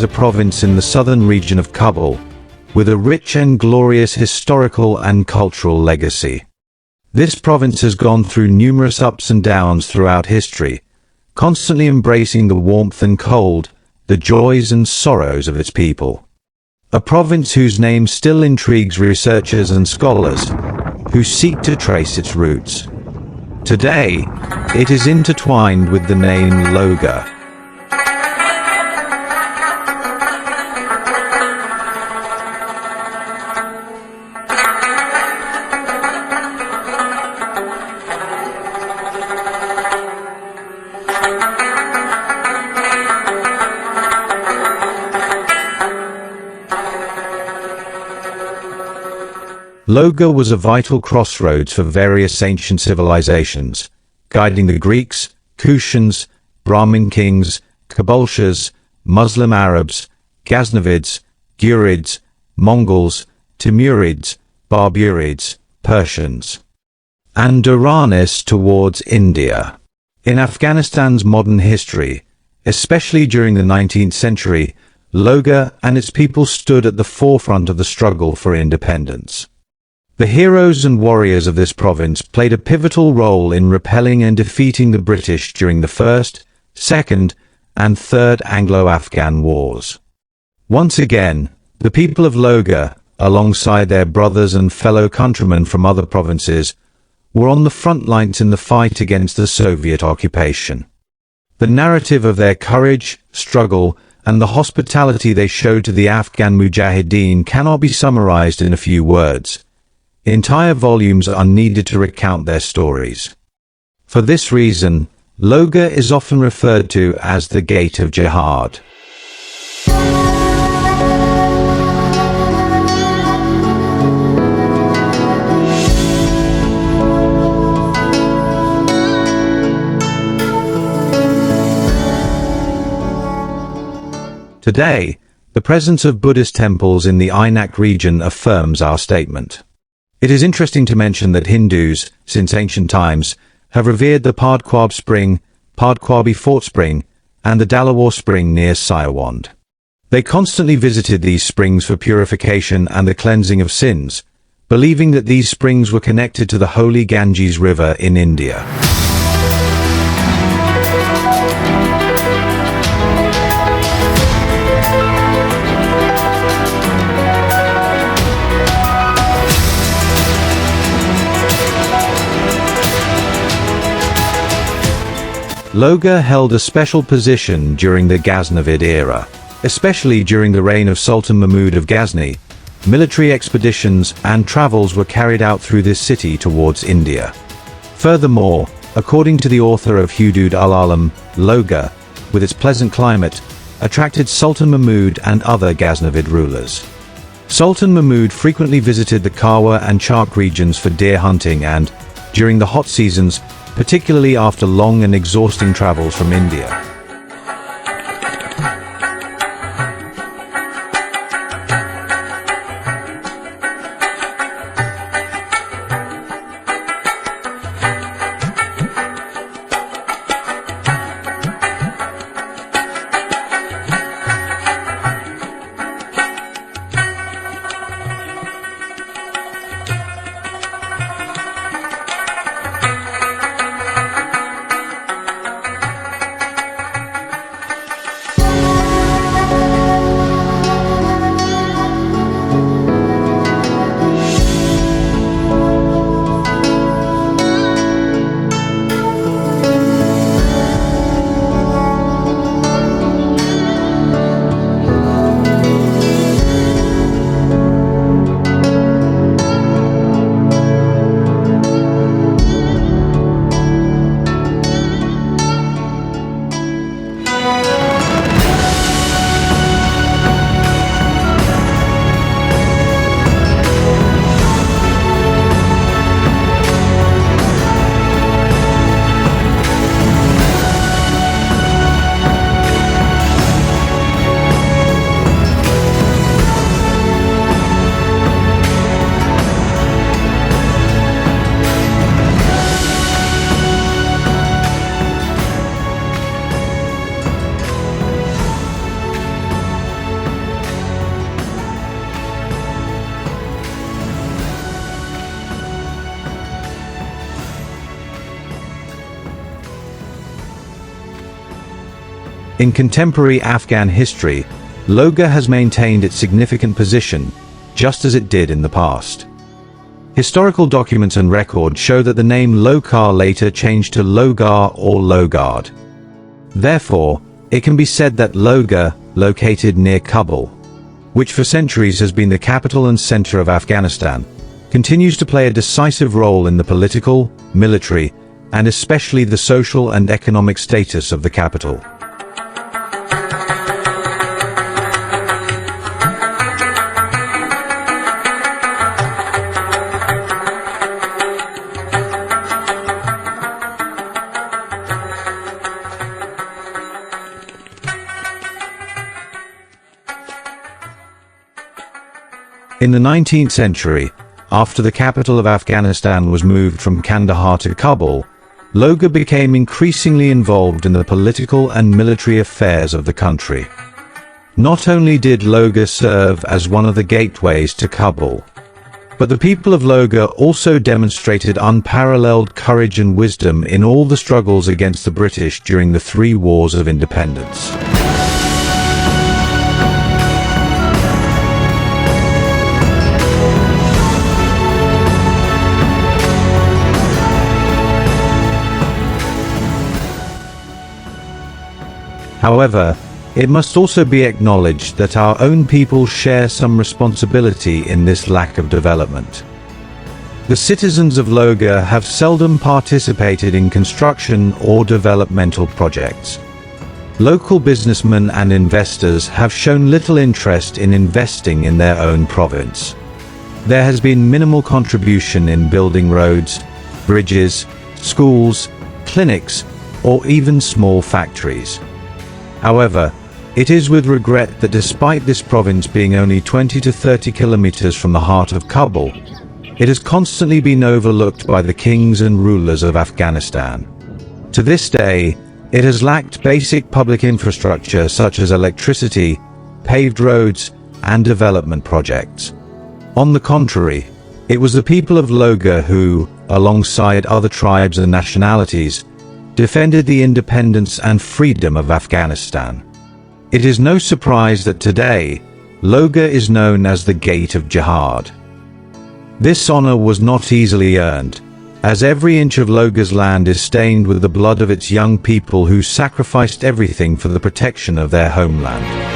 is a province in the southern region of Kabul, with a rich and glorious historical and cultural legacy. This province has gone through numerous ups and downs throughout history, constantly embracing the warmth and cold, the joys and sorrows of its people. A province whose name still intrigues researchers and scholars who seek to trace its roots. Today, it is intertwined with the name Logar. Logar was a vital crossroads for various ancient civilizations, guiding the Greeks, Kushans, Brahmin kings, Cabooltures, Muslim Arabs, Ghaznavids, Ghurids, Mongols, Timurids, Barbarids, Persians, and Duranis towards India. In Afghanistan's modern history, especially during the 19th century, Logar and its people stood at the forefront of the struggle for independence. The heroes and warriors of this province played a pivotal role in repelling and defeating the British during the First, Second, and Third Anglo-Afghan Wars. Once again, the people of Logar, alongside their brothers and fellow countrymen from other provinces, were on the front lines in the fight against the Soviet occupation. The narrative of their courage, struggle, and the hospitality they showed to the Afghan Mujahideen cannot be summarized in a few words. Entire volumes are needed to recount their stories. For this reason, Logar is often referred to as the Gate of Jihad. Today, the presence of Buddhist temples in the Ainak region affirms our statement. It is interesting to mention that Hindus, since ancient times, have revered the Padkwab Spring, Padkwabi Fort Spring, and the Dalawar Spring near Sajawand. They constantly visited these springs for purification and the cleansing of sins, believing that these springs were connected to the holy Ganges River in India. Logar held a special position during the Ghaznavid era, especially during the reign of Sultan Mahmud of Ghazni. Military expeditions and travels were carried out through this city towards India. Furthermore, according to the author of Hudud al-Alam, Logar, with its pleasant climate, attracted Sultan Mahmud and other Ghaznavid rulers. Sultan Mahmud frequently visited the Kawa and Chark regions for deer hunting and, during the hot seasons, particularly after long and exhausting travels from India. In contemporary Afghan history, Logar has maintained its significant position, just as it did in the past. Historical documents and records show that the name Logar later changed to Logar or Logard. Therefore, it can be said that Logar, located near Kabul, which for centuries has been the capital and center of Afghanistan, continues to play a decisive role in the political, military, and especially the social and economic status of the capital. In the 19th century, after the capital of Afghanistan was moved from Kandahar to Kabul, Logar became increasingly involved in the political and military affairs of the country. Not only did Logar serve as one of the gateways to Kabul, but the people of Logar also demonstrated unparalleled courage and wisdom in all the struggles against the British during the 3 wars of independence. However, it must also be acknowledged that our own people share some responsibility in this lack of development. The citizens of Logar have seldom participated in construction or developmental projects. Local businessmen and investors have shown little interest in investing in their own province. There has been minimal contribution in building roads, bridges, schools, clinics, or even small factories. However, it is with regret that despite this province being only 20 to 30 kilometers from the heart of Kabul, it has constantly been overlooked by the kings and rulers of Afghanistan. To this day, it has lacked basic public infrastructure such as electricity, paved roads, and development projects. On the contrary, it was the people of Logar who, alongside other tribes and nationalities, defended the independence and freedom of Afghanistan. It is no surprise that today, Logar is known as the Gate of Jihad. This honor was not easily earned, as every inch of Logar's land is stained with the blood of its young people who sacrificed everything for the protection of their homeland.